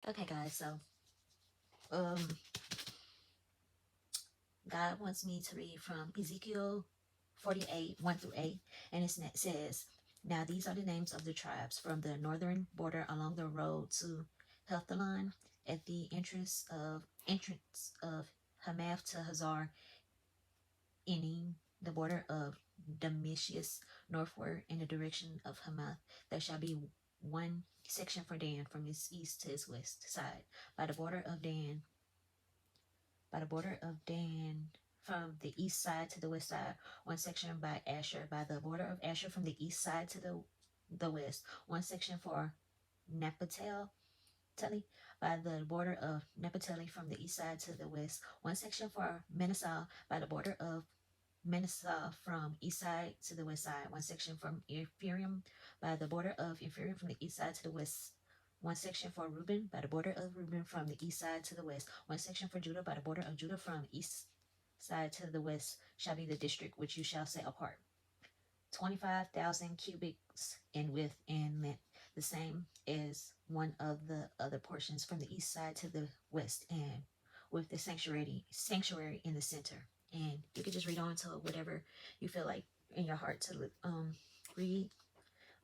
Okay, guys, so um, God wants me to read from Ezekiel 48, 1 through 8, and it says, "Now these are the names of the tribes from the northern border along the road to Hethlon at the entrance of Hamath to Hazar Enim, the border of Damascus, northward in the direction of Hamath. There shall be one section for Dan from its east to its west side, by the border of Dan from the east side to the west side, one section by Asher, by the border of Asher from the east side to the west, one section for Naphtali, by the border of Naphtali from the east side to the west, one section for Manasseh by the border of Manasseh from east side to the west side, one section from Ephraim by the border of Ephraim from the east side to the west, one section for Reuben by the border of Reuben from the east side to the west, one section for Judah by the border of Judah from east side to the west shall be the district which you shall set apart. 25,000 cubits in width and length, the same as one of the other portions from the east side to the west, and with the sanctuary in the center. And you can just read on to whatever you feel like in your heart to read.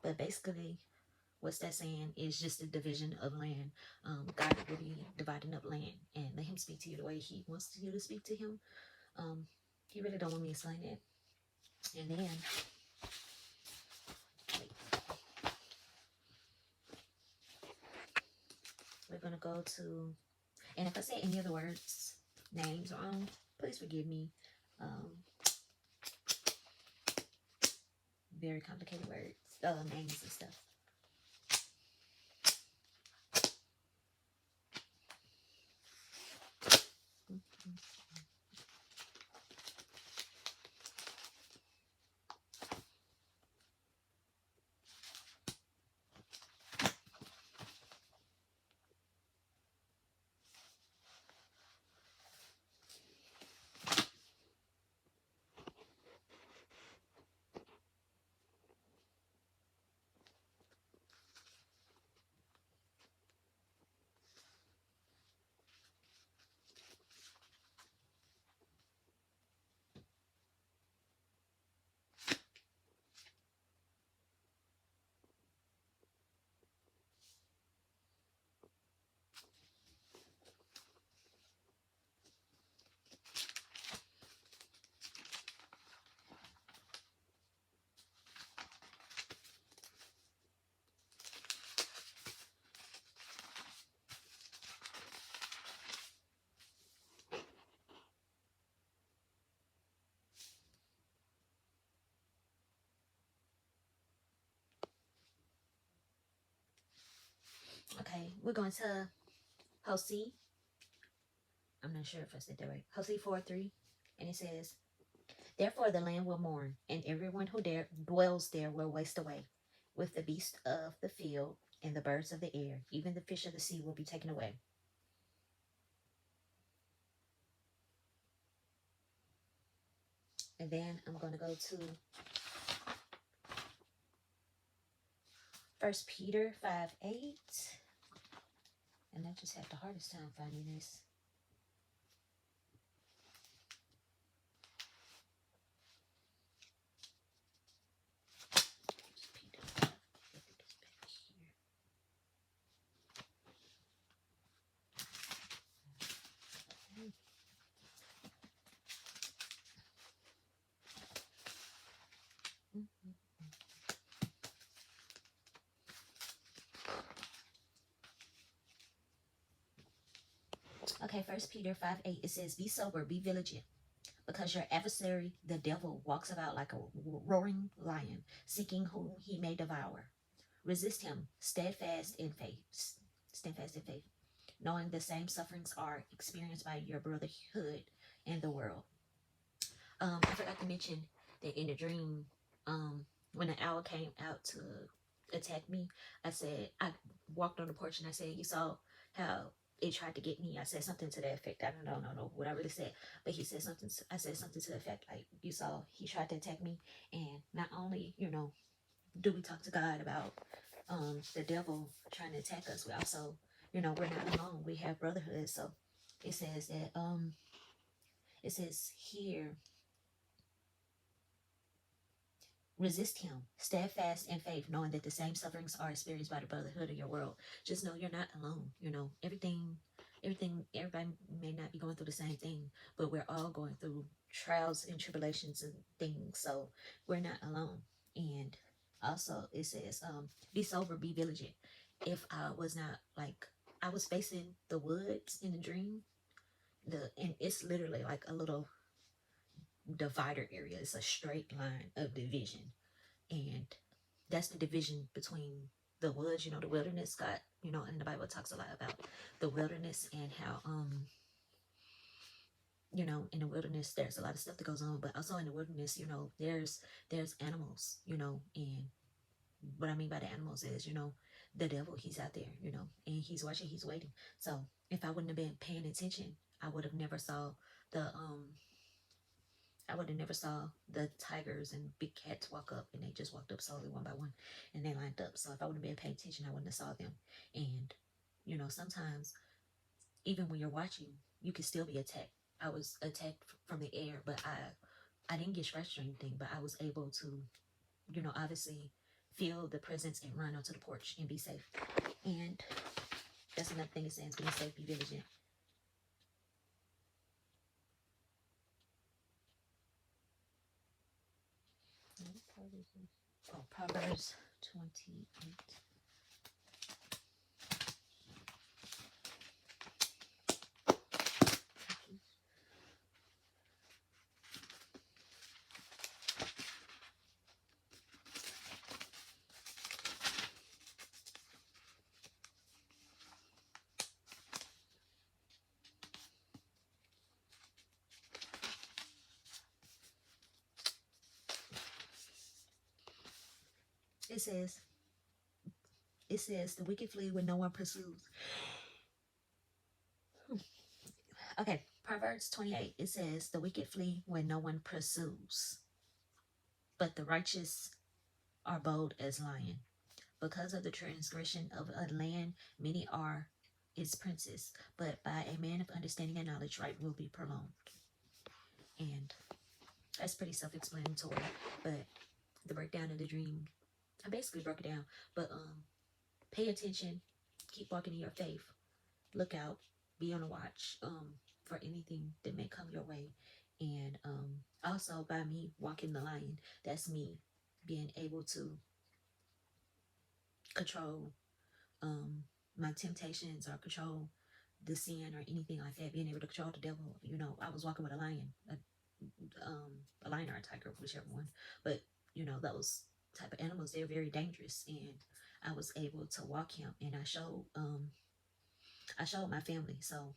But basically, what's that saying is just a division of land. God will be dividing up land and let Him speak to you the way He wants you to speak to Him. He really don't want me to explain it. And then we're gonna go to, and if I say any of the words, names wrong, please forgive me. Um, very complicated words, names and stuff. Okay, we're going to Hosea. I'm not sure if I said that right. Hosea 4:3, and it says, "Therefore the land will mourn, and everyone who dwells there will waste away, with the beasts of the field and the birds of the air, even the fish of the sea will be taken away." And then I'm going to go to 1 Peter 5:8, and I just have the hardest time finding this. Okay, 1 Peter 5:8, it says, "Be sober, be vigilant, because your adversary, the devil, walks about like a roaring lion, seeking whom he may devour. Resist him, steadfast in faith, knowing the same sufferings are experienced by your brotherhood in the world." I forgot to mention that in the dream, when the owl came out to attack me, I walked on the porch and I said, "You saw how it tried to get me." I said something to that effect. I don't know what I really said, but he said something. I said something to the effect like, "You saw he tried to attack me," and not only do we talk to God about the devil trying to attack us, we also You know, we're not alone. We have brotherhood. So it says that it says here, resist him, steadfast in faith, knowing that the same sufferings are experienced by the brotherhood of your world. Just know you're not alone. You know, everybody may not be going through the same thing, but we're all going through trials and tribulations and things. So we're not alone. And also it says, be sober, be vigilant. If I was not like, I was facing the woods in the dream, and it's literally like a little divider area. It's a straight line of division, and that's the division between the woods. You know, the wilderness. God, you know, in the Bible talks a lot about the wilderness and how you know, in the wilderness there's a lot of stuff that goes on, but also in the wilderness, you know, there's animals, you know. And what I mean by the animals is, you know, the devil, he's out there, you know, and he's watching, he's waiting. So if I wouldn't have been paying attention, I would have never saw the I would have never saw the tigers and big cats walk up, and they just walked up slowly one by one, and they lined up. So if I wouldn't have been paying attention, I wouldn't have saw them. And you know, sometimes even when you're watching, you can still be attacked. I was attacked from the air, but I didn't get scratched or anything, but I was able to, you know, obviously feel the presence and run onto the porch and be safe. And that's another thing it says: be safe, be vigilant. Oh, Proverbs 28. It says, the wicked flee when no one pursues. Okay, Proverbs 28, it says, the wicked flee when no one pursues, but the righteous are bold as lion. Because of the transgression of a land, many are its princes, but by a man of understanding and knowledge, right will be prolonged. And that's pretty self-explanatory, but the breakdown of the dream, I basically broke it down, but pay attention, keep walking in your faith, look out, be on the watch for anything that may come your way. And also by me walking the line, that's me being able to control my temptations or control the sin or anything like that, being able to control the devil. You know, I was walking with a lion, a lion or a tiger, whichever one, but you know, those type of animals, they're very dangerous. And I was able to walk him, and I showed my family. So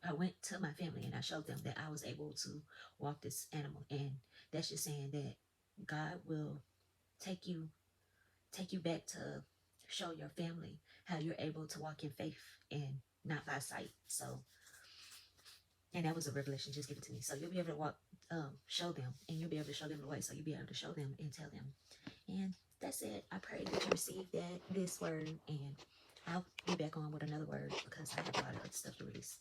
I went to my family and I showed them that I was able to walk this animal. And that's just saying that God will take you back to show your family how you're able to walk in faith and not by sight. So, and that was a revelation just given to me. So you'll be able to walk, show them, and you'll be able to show them the way. So you'll be able to show them and tell them. And that's it. I pray that you receive this word, and I'll be back on with another word because I have a lot of other stuff to release.